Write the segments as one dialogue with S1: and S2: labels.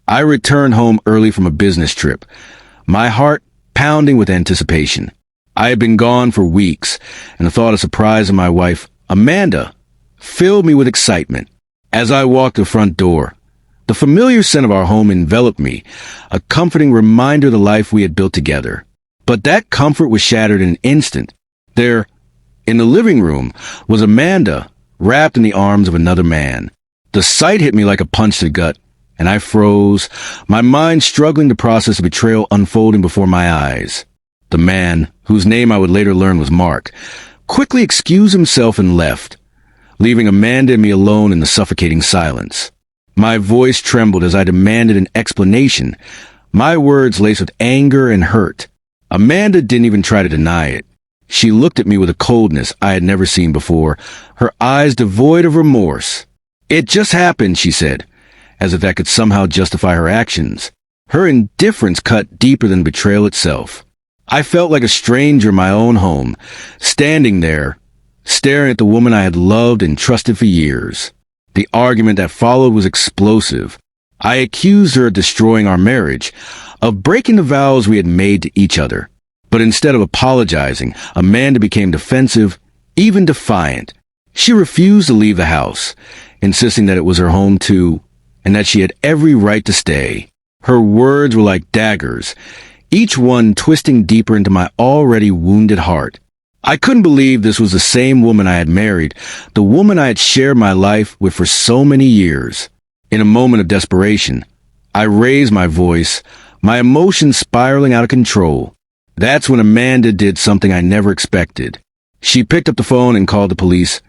S1: I returned home early from a business trip, my heart pounding with anticipation. I had been gone for weeks, and the thought of surprising my wife, Amanda, filled me with excitement. As I walked the front door, the familiar scent of our home enveloped me, a comforting reminder of the life we had built together. But that comfort was shattered in an instant. There, in the living room, was Amanda, wrapped in the arms of another man. The sight hit me like a punch to the gut, and I froze, my mind struggling to process the betrayal unfolding before my eyes. The man, whose name I would later learn was Mark, quickly excused himself and left, leaving Amanda and me alone in the suffocating silence. My voice trembled as I demanded an explanation, my words laced with anger and hurt. Amanda didn't even try to deny it. She looked at me with a coldness I had never seen before, her eyes devoid of remorse. "It just happened," she said, as if that could somehow justify her actions. Her indifference cut deeper than betrayal itself. I felt like a stranger in my own home, standing there, staring at the woman I had loved and trusted for years. The argument that followed was explosive. I accused her of destroying our marriage, of breaking the vows we had made to each other. But instead of apologizing, Amanda became defensive, even defiant. She refused to leave the house, insisting that it was her home too, and that she had every right to stay. Her words were like daggers, each one twisting deeper into my already wounded heart. I couldn't believe this was the same woman I had married, the woman I had shared my life with for so many years. In a moment of desperation, I raised my voice, my emotions spiraling out of control. That's when Amanda did something I never expected. She picked up the phone and called the police,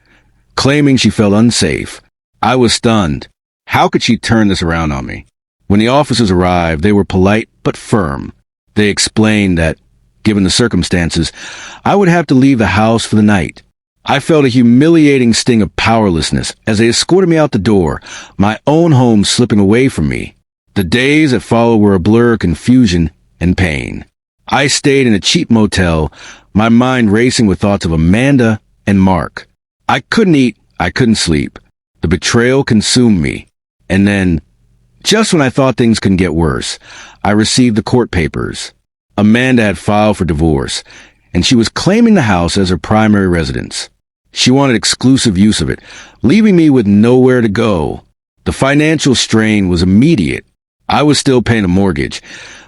S1: claiming she felt unsafe. I was stunned. How could she turn this around on me? When the officers arrived, they were polite but firm. They explained that, given the circumstances, I would have to leave the house for the night. I felt a humiliating sting of powerlessness as they escorted me out the door, my own home slipping away from me. The days that followed were a blur of confusion and pain. I stayed in a cheap motel, my mind racing with thoughts of Amanda and Mark. I couldn't eat, I couldn't sleep. The betrayal consumed me. And then, just when I thought things couldn't get worse, I received the court papers. Amanda had filed for divorce, and she was claiming the house as her primary residence. She wanted exclusive use of it, leaving me with nowhere to go. The financial strain was immediate. I was still paying a mortgage,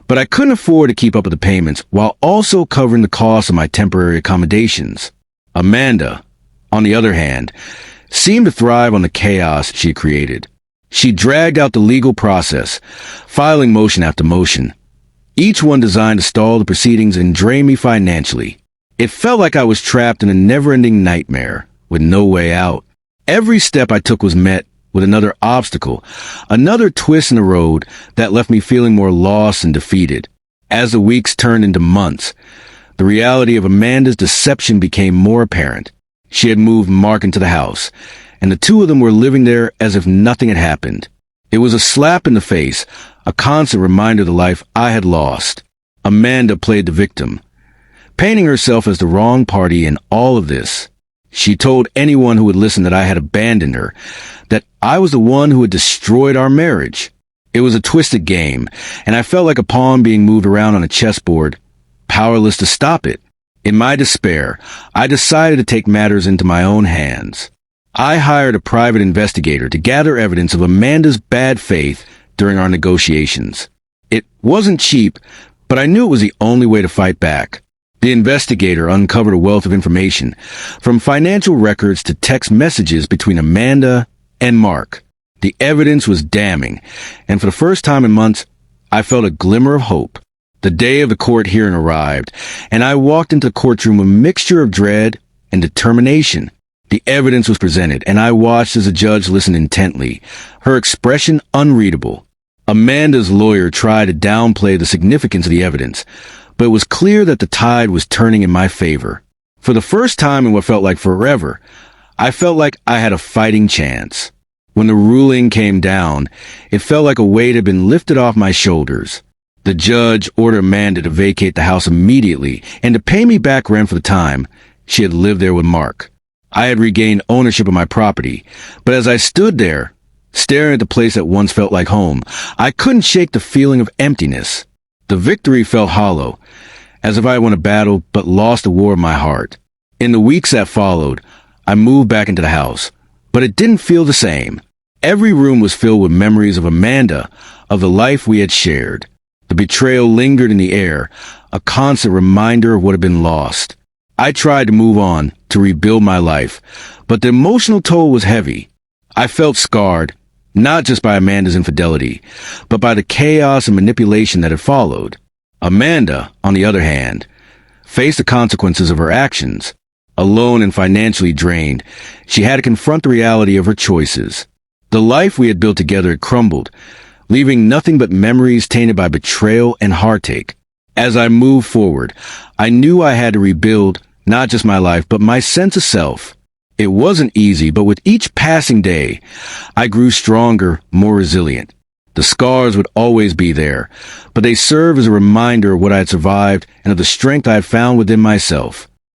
S1: but I couldn't afford to keep up with the payments while also covering the cost of my temporary accommodations. Amanda, on the other hand, seemed to thrive on the chaos she had created. She dragged out the legal process, filing motion after motion, each one designed to stall the proceedings and drain me financially. It felt like I was trapped in a never-ending nightmare, with no way out. Every step I took was met with another obstacle, another twist in the road that left me feeling more lost and defeated. As the weeks turned into months, the reality of Amanda's deception became more apparent. She had moved Mark into the house, and the two of them were living there as if nothing had happened. It was a slap in the face, a constant reminder of the life I had lost. Amanda played the victim, painting herself as the wrong party in all of this. She told anyone who would listen that I had abandoned her, that I was the one who had destroyed our marriage. It was a twisted game, and I felt like a pawn being moved around on a chessboard, powerless to stop it. In my despair, I decided to take matters into my own hands. I hired a private investigator to gather evidence of Amanda's bad faith during our negotiations. It wasn't cheap, but I knew it was the only way to fight back. The investigator uncovered a wealth of information, from financial records to text messages between Amanda and Mark. The evidence was damning, and for the first time in months, I felt a glimmer of hope. The day of the court hearing arrived, and I walked into the courtroom with a mixture of dread and determination. The evidence was presented, and I watched as the judge listened intently, her expression unreadable. Amanda's lawyer tried to downplay the significance of the evidence, but it was clear that the tide was turning in my favor. For the first time in what felt like forever, I felt like I had a fighting chance. When the ruling came down, it felt like a weight had been lifted off my shoulders. The judge ordered Amanda to vacate the house immediately and to pay me back rent for the time she had lived there with Mark. I had regained ownership of my property, but as I stood there, staring at the place that once felt like home. I couldn't shake the feeling of emptiness. The victory felt hollow, as if I had won a battle but lost the war of my heart. In the weeks that followed, I moved back into the house, but it didn't feel the same. Every room was filled with memories of Amanda, of the life we had shared. The betrayal lingered in the air, a constant reminder of what had been lost. I tried to move on, to rebuild my life, but the emotional toll was heavy. I felt scarred, not just by Amanda's infidelity, but by the chaos and manipulation that had followed. Amanda, on the other hand, faced the consequences of her actions. Alone and financially drained, she had to confront the reality of her choices. The life we had built together had crumbled, leaving nothing but memories tainted by betrayal and heartache. As I moved forward, I knew I had to rebuild not just my life, but my sense of self. It wasn't easy, but with each passing day, I grew stronger, more resilient. The scars would always be there, but they serve as a reminder of what I had survived and of the strength I had found within myself.